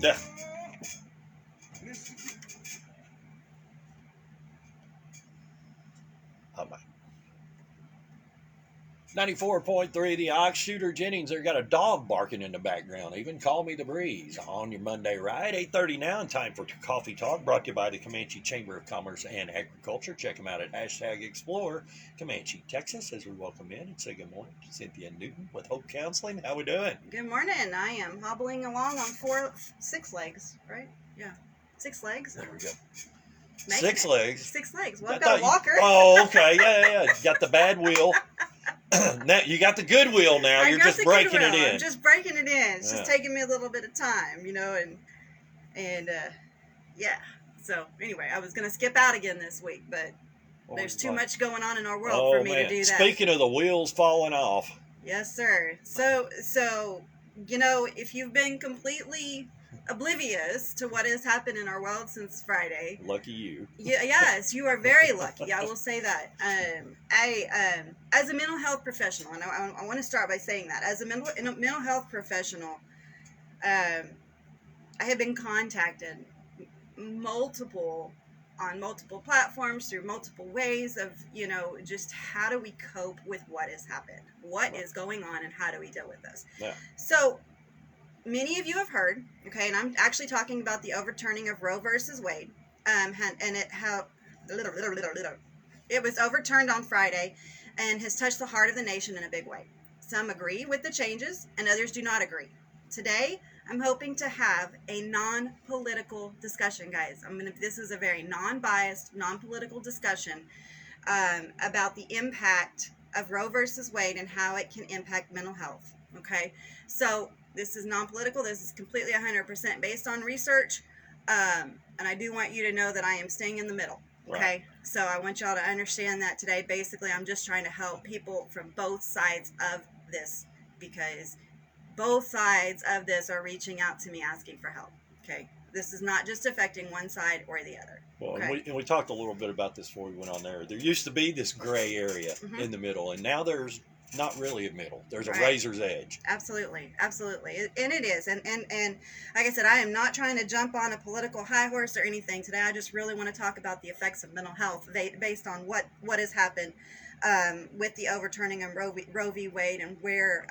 Yeah. Oh my. 94.3, the Ox Shooter Jennings. There got a dog barking in the background. Even call me the breeze on your Monday ride. 8:30 now, and time for Coffee Talk, brought to you by the Comanche Chamber of Commerce and Agriculture. Check them out at #Explore Comanche, Texas, as we welcome in and say good morning to Cynthia Newton with Hope Counseling. How we doing? Good morning. I am hobbling along on 6 legs, right? Yeah, 6 legs. There we go. Making 6 it. legs. 6 legs. Well, I've got a walker. Oh, okay. Yeah. You got the bad wheel. Now you got the good wheel now. You're just breaking it in. I'm just breaking it in. It's just taking me a little bit of time, and yeah. So anyway, I was gonna skip out again this week, but there's too much going on in our world for me to do that. Speaking of the wheels falling off. Yes, sir. So if you've been completely oblivious to what has happened in our world since Friday. Lucky you. Yes, you are very lucky. I will say that. As a mental health professional, and I want to start by saying that, as a mental health professional, I have been contacted on multiple platforms through multiple ways of, just how do we cope with what has happened? What is going on and how do we deal with this? Yeah. So, many of you have heard, okay, and I'm actually talking about the overturning of Roe versus Wade, and it was overturned on Friday and has touched the heart of the nation in a big way. Some agree with the changes and others do not agree. Today, I'm hoping to have a non-political discussion, guys. This is a very non-biased, non-political discussion about the impact of Roe versus Wade and how it can impact mental health, okay? So, this is non-political. This is completely 100% based on research. And I do want you to know that I am staying in the middle. Okay. Right. So I want y'all to understand that today. Basically, I'm just trying to help people from both sides of this, because both sides of this are reaching out to me asking for help. Okay. This is not just affecting one side or the other. Well, okay? and we talked a little bit about this before we went on there. There used to be this gray area in the middle, and now there's not really a middle. There's a razor's edge. Absolutely. And it is. And like I said, I am not trying to jump on a political high horse or anything today. I just really want to talk about the effects of mental health based on what has happened with the overturning of Roe v. Wade, and where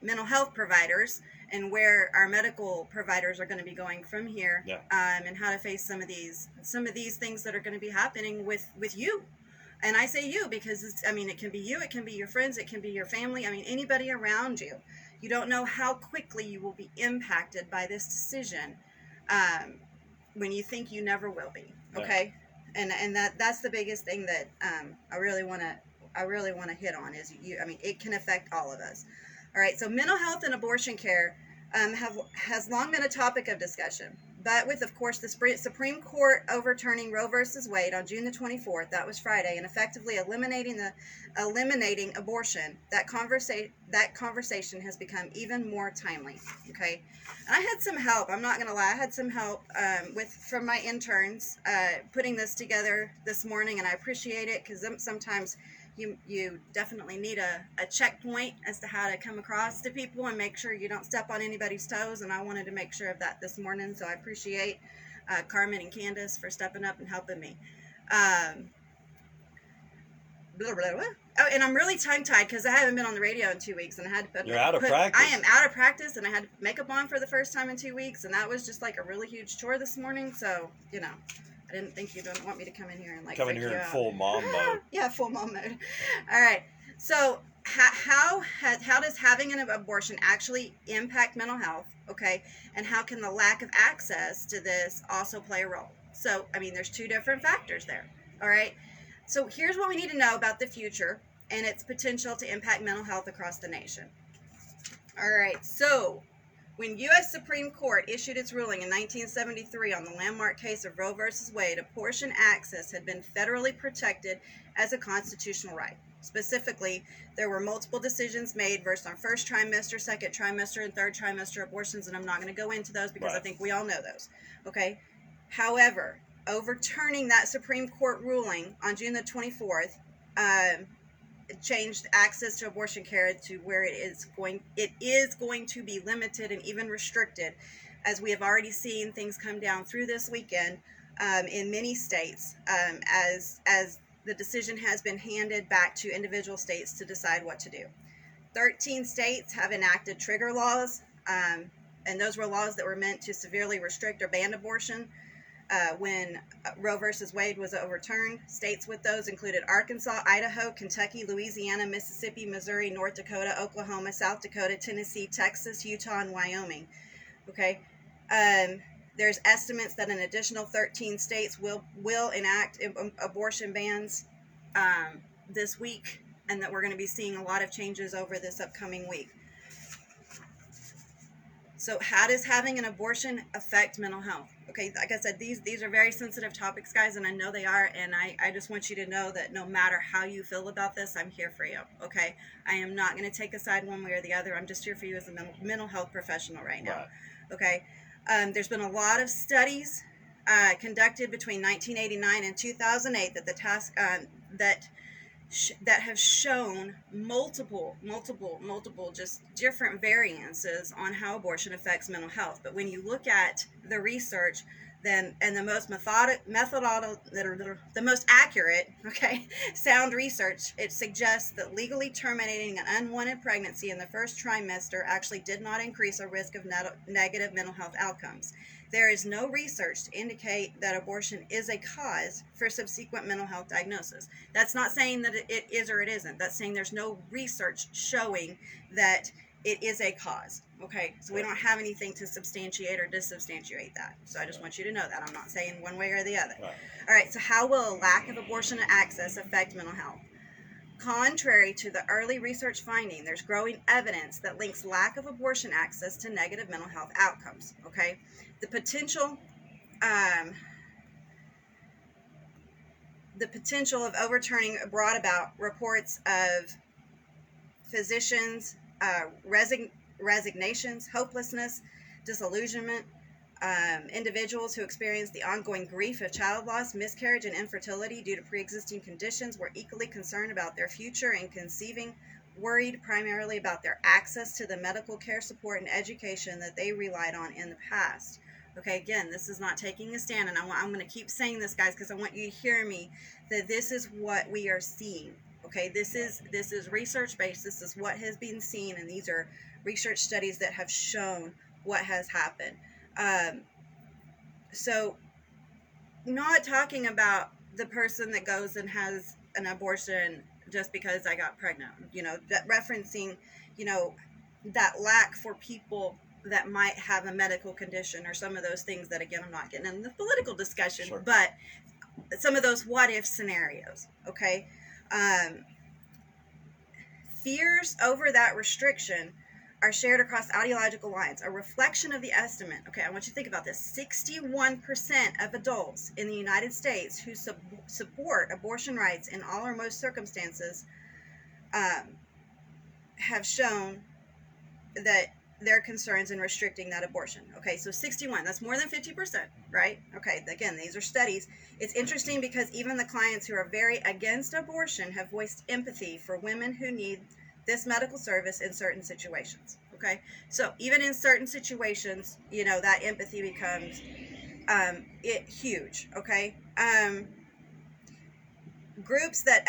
mental health providers and where our medical providers are going to be going from here, and how to face some of these things that are going to be happening with you. And I say you because it can be you, it can be your friends, it can be your family. Anybody around you. You don't know how quickly you will be impacted by this decision when you think you never will be. Okay, and that's the biggest thing that I really want to hit on is it can affect all of us. All right, so mental health and abortion care has long been a topic of discussion. But with, of course, the Supreme Court overturning Roe versus Wade on June the 24th, that was Friday, and effectively eliminating abortion, that conversation has become even more timely. Okay, and I had some help. I'm not going to lie. I had some help from my interns putting this together this morning, and I appreciate it because sometimes you definitely need a checkpoint as to how to come across to people and make sure you don't step on anybody's toes, and I wanted to make sure of that this morning, so I appreciate Carmen and Candace for stepping up and helping me. Oh, and I'm really tongue-tied because I haven't been on the radio in 2 weeks, and I had to You're out of practice. I am out of practice, and I had to put makeup on for the first time in 2 weeks, and that was just like a really huge chore this morning, so, I didn't think you'd want me to come in here and come in here in full mom mode. Yeah, full mom mode. All right. So how does having an abortion actually impact mental health? Okay, and how can the lack of access to this also play a role? So there's two different factors there. All right. So here's what we need to know about the future and its potential to impact mental health across the nation. All right. So, when U.S. Supreme Court issued its ruling in 1973 on the landmark case of Roe versus Wade, abortion access had been federally protected as a constitutional right. Specifically, there were multiple decisions made based on first trimester, second trimester, and third trimester abortions, and I'm not going to go into those because I think we all know those. Okay? However, overturning that Supreme Court ruling on June the 24th, changed access to abortion care to where it is going to be limited and even restricted as we have already seen things come down through this weekend in many states, as the decision has been handed back to individual states to decide what to do. 13 states have enacted trigger laws, and those were laws that were meant to severely restrict or ban abortion. When Roe versus Wade was overturned, states with those included Arkansas, Idaho, Kentucky, Louisiana, Mississippi, Missouri, North Dakota, Oklahoma, South Dakota, Tennessee, Texas, Utah, and Wyoming. Okay, there's estimates that an additional 13 states will enact abortion bans this week, and that we're going to be seeing a lot of changes over this upcoming week. So how does having an abortion affect mental health? Okay, like I said, these are very sensitive topics, guys, and I know they are, and I just want you to know that no matter how you feel about this, I'm here for you, okay? I am not going to take a side one way or the other. I'm just here for you as a mental health professional right now, okay? There's been a lot of studies conducted between 1989 and 2008 that have shown multiple just different variances on how abortion affects mental health. But when you look at the research, then and the most the most accurate, okay, sound research, it suggests that legally terminating an unwanted pregnancy in the first trimester actually did not increase a risk of negative mental health outcomes. There is no research to indicate that abortion is a cause for subsequent mental health diagnosis. That's not saying that it is or it isn't. That's saying there's no research showing that it is a cause. Okay, so we don't have anything to substantiate or disubstantiate that. So I just want you to know that. I'm not saying one way or the other. All right, so how will a lack of abortion access affect mental health? Contrary to the early research finding, there's growing evidence that links lack of abortion access to negative mental health outcomes. Okay, the potential of overturning brought about reports of physicians' resignations, hopelessness, disillusionment, individuals who experienced the ongoing grief of child loss, miscarriage, and infertility due to pre-existing conditions were equally concerned about their future and conceiving, worried primarily about their access to the medical care, support, and education that they relied on in the past. Okay, again, this is not taking a stand, and I'm going to keep saying this, guys, because I want you to hear me, that this is what we are seeing. Okay, this is research-based. This is what has been seen, and these are research studies that have shown what has happened. So not talking about the person that goes and has an abortion just because I got pregnant, that referencing, that lack for people that might have a medical condition or some of those things that, again, I'm not getting in the political discussion, sure, but some of those what-if scenarios, okay? Fears over that restriction are shared across ideological lines. A reflection of the estimate, okay, I want you to think about this, 61% of adults in the United States who support abortion rights in all or most circumstances have shown that their concerns in restricting that abortion. Okay, so 61, that's more than 50%, right? Okay, again, these are studies. It's interesting because even the clients who are very against abortion have voiced empathy for women who need this medical service in certain situations. Okay, so even in certain situations, that empathy becomes huge. Okay, groups that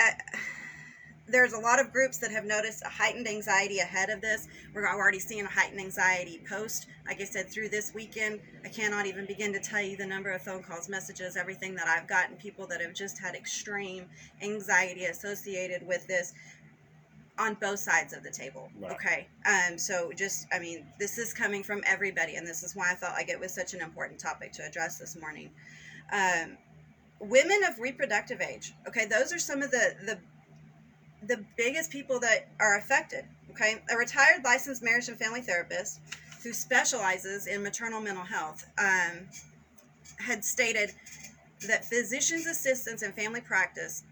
there's a lot of groups that have noticed a heightened anxiety ahead of this. We're already seeing a heightened anxiety post. Like I said, through this weekend, I cannot even begin to tell you the number of phone calls, messages, everything that I've gotten, people that have just had extreme anxiety associated with this on both sides of the table. Right. Okay. So this is coming from everybody, and this is why I felt like it was such an important topic to address this morning. Women of reproductive age. Okay. Those are some of the biggest people that are affected. Okay, a retired licensed marriage and family therapist who specializes in maternal mental health had stated that physicians' assistants in family practice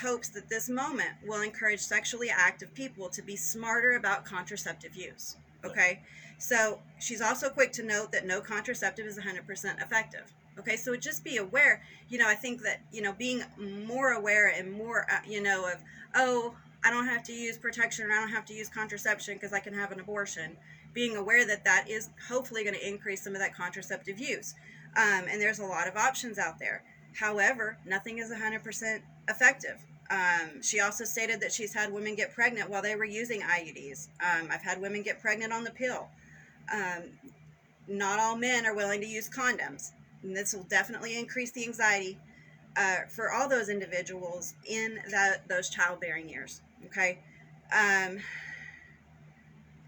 hopes that this moment will encourage sexually active people to be smarter about contraceptive use. Okay, so she's also quick to note that no contraceptive is 100% effective. Okay, so just be aware, I think that, being more aware and more, of, I don't have to use protection, or I don't have to use contraception because I can have an abortion. being aware that that is hopefully going to increase some of that contraceptive use. And there's a lot of options out there. However, nothing is 100% effective. She also stated that she's had women get pregnant while they were using IUDs. I've had women get pregnant on the pill. Not all men are willing to use condoms. And this will definitely increase the anxiety for all those individuals in those childbearing years. Okay.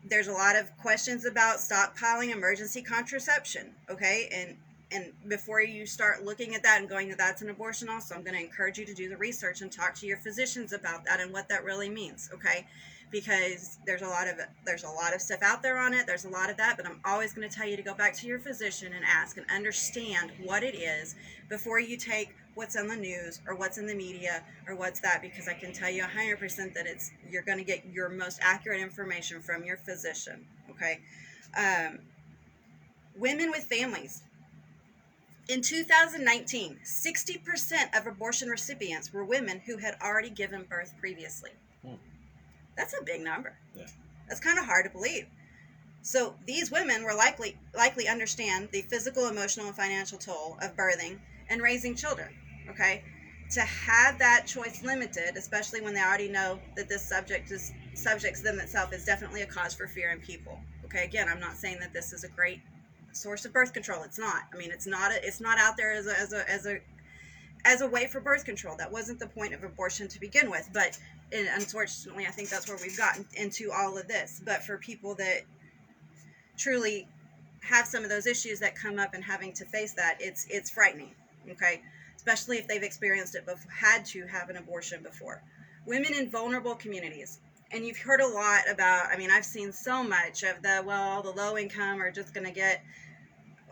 There's a lot of questions about stockpiling emergency contraception. Okay. And before you start looking at that and going, that's an abortion also, I'm going to encourage you to do the research and talk to your physicians about that and what that really means, okay? Because there's a lot of stuff out there on it. There's a lot of that, but I'm always going to tell you to go back to your physician and ask and understand what it is before you take what's on the news or what's in the media or what's that, because I can tell you 100% that you're going to get your most accurate information from your physician, okay? Women with families. In 2019, 60% of abortion recipients were women who had already given birth previously. That's a big number. Yeah. That's kind of hard to believe. So these women were likely understand the physical, emotional, and financial toll of birthing and raising children. Okay, to have that choice limited, especially when they already know that this subjects them itself is definitely a cause for fear in people. Okay, again, I'm not saying that this is a great source of birth control. It's not. I mean, it's not out there as a way for birth control. That wasn't the point of abortion to begin with. But unfortunately, I think that's where we've gotten into all of this. But for people that truly have some of those issues that come up and having to face that, it's frightening. Okay, especially if they've experienced it had to have an abortion before. Women in vulnerable communities. And you've heard a lot about, I mean, I've seen so much of the low income are just going to get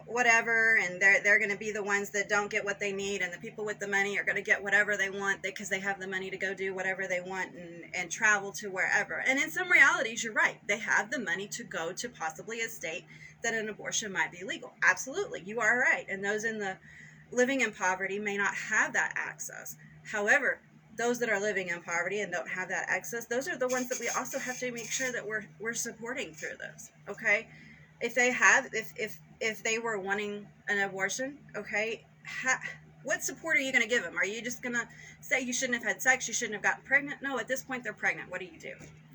whatever, and they're going to be the ones that don't get what they need, and the people with the money are going to get whatever they want because they have the money to go do whatever they want and travel to wherever. And in some realities, you're right. They have the money to go to possibly a state that an abortion might be legal. Absolutely. You are right. And those in the living in poverty may not have that access. However, those that are living in poverty and don't have that access, those are the ones that we also have to make sure that we're supporting through this. Okay, if they were wanting an abortion, okay, what support are you going to give them? Are you just going to say you shouldn't have had sex, you shouldn't have gotten pregnant? No, at this point they're pregnant. What do?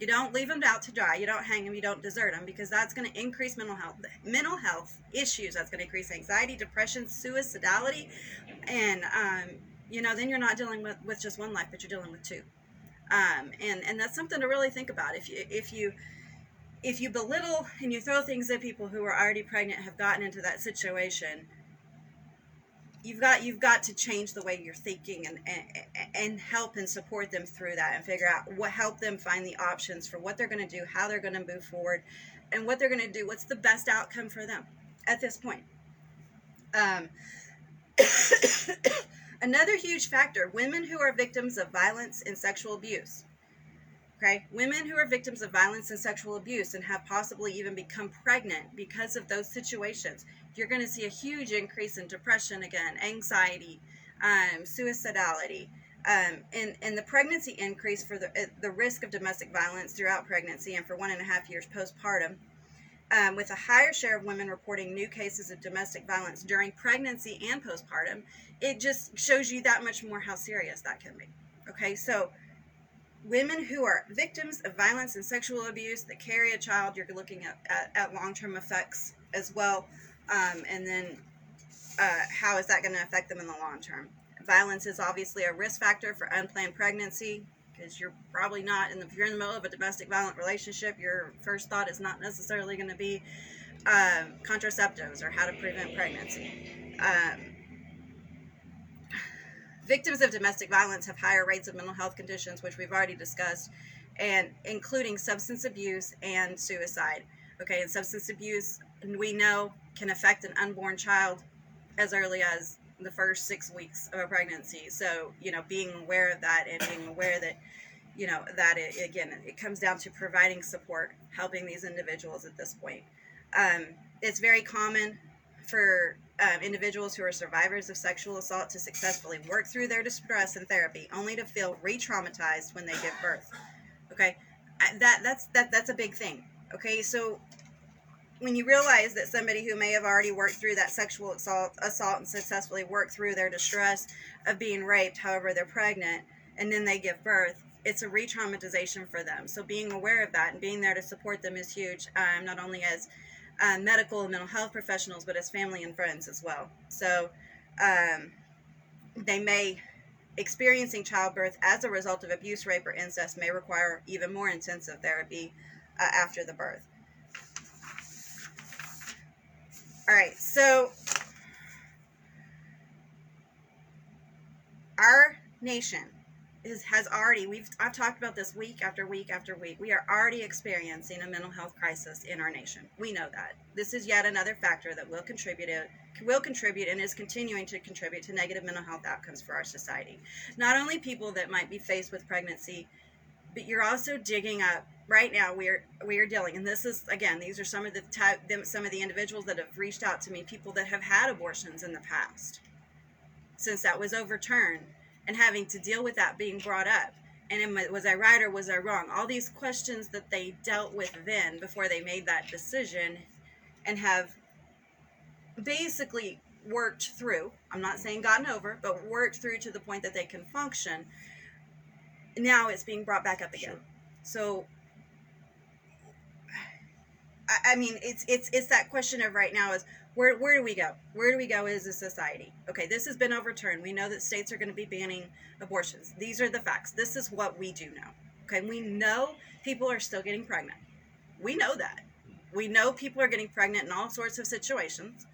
You don't leave them out to dry. You don't hang them. You don't desert them, because that's going to increase mental health issues. That's going to increase anxiety, depression, suicidality, and then you're not dealing with just one life, but you're dealing with two. And that's something to really think about. If you belittle and you throw things at people who are already pregnant, have gotten into that situation, you've got to change the way you're thinking and help and support them through that, and figure out help them find the options for what they're going to do, how they're going to move forward, and what they're going to do, what's the best outcome for them at this point. Another huge factor, women who are victims of violence and sexual abuse. Okay, women who are victims of violence and sexual abuse and have possibly even become pregnant because of those situations, you're going to see a huge increase in depression again, anxiety, suicidality, and the pregnancy increase for the risk of domestic violence throughout pregnancy and for 1.5 years postpartum. With a higher share of women reporting new cases of domestic violence during pregnancy and postpartum, it just shows you that much more how serious that can be. Okay, so women who are victims of violence and sexual abuse that carry a child, you're looking at long-term effects as well, and then how is that going to affect them in the long term? Violence is obviously a risk factor for unplanned pregnancy, because you're probably not, if you're in the middle of a domestic violent relationship, your first thought is not necessarily going to be contraceptives or how to prevent pregnancy. Victims of domestic violence have higher rates of mental health conditions, which we've already discussed, and including substance abuse and suicide. Okay, and substance abuse, we know, can affect an unborn child as early as the first 6 weeks of a pregnancy. So, being aware of that and being aware that, that it comes down to providing support, helping these individuals at this point. It's very common for individuals who are survivors of sexual assault to successfully work through their distress in therapy, only to feel re-traumatized when they give birth. Okay, that's a big thing. Okay, so when you realize that somebody who may have already worked through that sexual assault and successfully worked through their distress of being raped, however they're pregnant, and then they give birth, it's a re-traumatization for them. So being aware of that and being there to support them is huge, not only as medical and mental health professionals, but as family and friends as well. So they may experiencing childbirth as a result of abuse, rape, or incest may require even more intensive therapy after the birth. All right, so our nation has already, I've talked about this week after week after week. We are already experiencing a mental health crisis in our nation. We know that. This is yet another factor that will contribute and is continuing to contribute to negative mental health outcomes for our society. Not only people that might be faced with pregnancy, but you're also digging up. Right now, we are dealing, and this is, again, these are some of the individuals that have reached out to me, people that have had abortions in the past, since that was overturned, and having to deal with that being brought up. And was I right or was I wrong? All these questions that they dealt with then before they made that decision, and have basically worked through, I'm not saying gotten over, but worked through to the point that they can function. Now it's being brought back up again. Sure. So I mean, it's that question of right now is where do we go? Where do we go as a society? Okay, this has been overturned. We know that states are going to be banning abortions. These are the facts. This is what we do know. Okay, we know people are still getting pregnant. We know that. We know people are getting pregnant in all sorts of situations.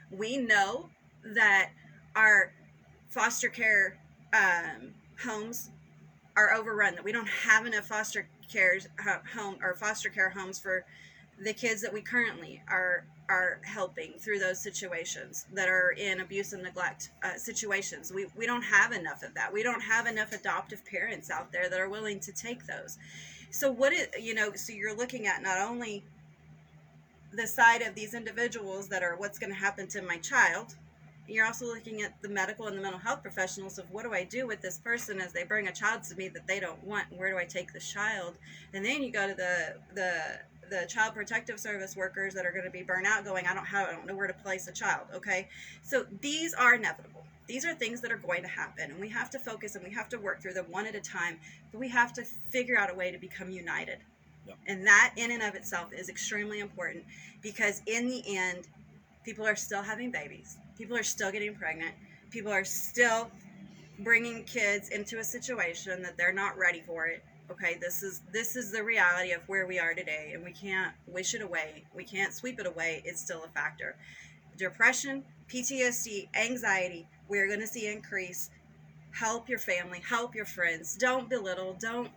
We know that our foster care homes are overrun, that we don't have enough foster care homes for the kids that we currently are helping through those situations that are in abuse and neglect situations. We don't have enough of that. We don't have enough adoptive parents out there that are willing to take those. So so you're looking at not only the side of these individuals that are what's going to happen to my child, you're also looking at the medical and the mental health professionals of what do I do with this person as they bring a child to me that they don't want, and where do I take this child? And then you go to the child protective service workers that are going to be burnt out going, I don't know where to place a child. Okay, so these are inevitable. These are things that are going to happen, and we have to focus and we have to work through them one at a time, but we have to figure out a way to become united. Yep. And that in and of itself is extremely important, because in the end, people are still having babies. People are still getting pregnant. People are still bringing kids into a situation that they're not ready for it. Okay, this is the reality of where we are today, and we can't wish it away. We can't sweep it away. It's still a factor. Depression, PTSD, anxiety, we're going to see increase. Help your family, help your friends. Don't belittle, don't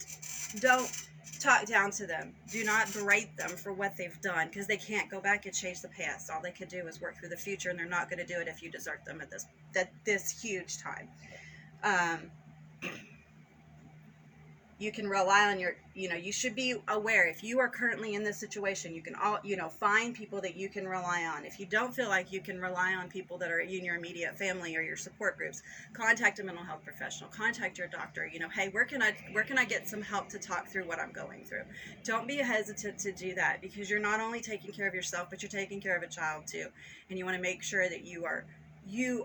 talk down to them. Do not berate them for what they've done, because they can't go back and change the past. All they could do is work through the future, and they're not going to do it if you desert them at this huge time. You can rely on you should be aware if you are currently in this situation. You can find people that you can rely on. If you don't feel like you can rely on people that are in your immediate family or your support groups, contact a mental health professional, contact your doctor. Hey, where can I get some help to talk through what I'm going through? Don't be hesitant to do that, because you're not only taking care of yourself, but you're taking care of a child too. And you want to make sure that you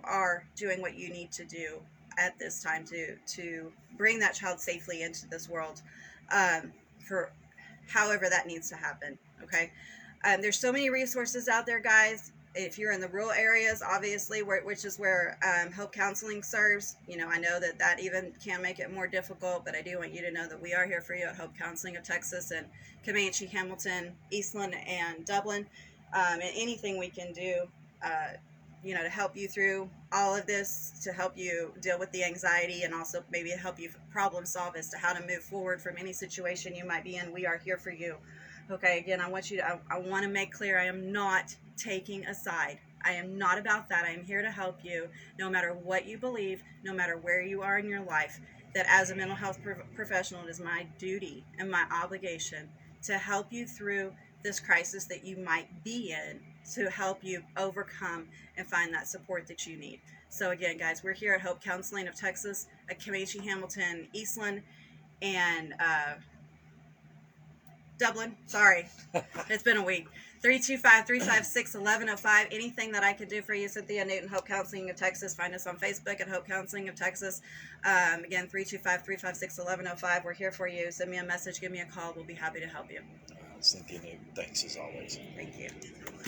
are doing what you need to do at this time to bring that child safely into this world, for however that needs to happen. Okay, there's so many resources out there, guys. If you're in the rural areas, obviously, which is where Hope Counseling serves, I know that even can make it more difficult, but I do want you to know that we are here for you at Hope Counseling of Texas and Comanche, Hamilton, Eastland, and Dublin, and anything we can do to help you through all of this, to help you deal with the anxiety, and also maybe help you problem solve as to how to move forward from any situation you might be in. We are here for you. Okay, again, I want to make clear, I am not taking a side. I am not about that. I am here to help you, no matter what you believe, no matter where you are in your life, that as a mental health professional, it is my duty and my obligation to help you through this crisis that you might be in, to help you overcome and find that support that you need. So again, guys, we're here at Hope Counseling of Texas, at Comanche, Hamilton, Eastland, and Dublin. Sorry, it's been a week. 325-356-1105. Anything that I could do for you, Cynthia Newton, Hope Counseling of Texas. Find us on Facebook at Hope Counseling of Texas. Again, 325-356-1105. We're here for you. Send me a message, give me a call. We'll be happy to help you. Cynthia Newton, thanks as always. Thank you.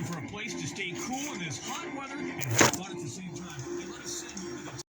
For a place to stay cool in this hot weather and have fun at the same time, they let us send you to the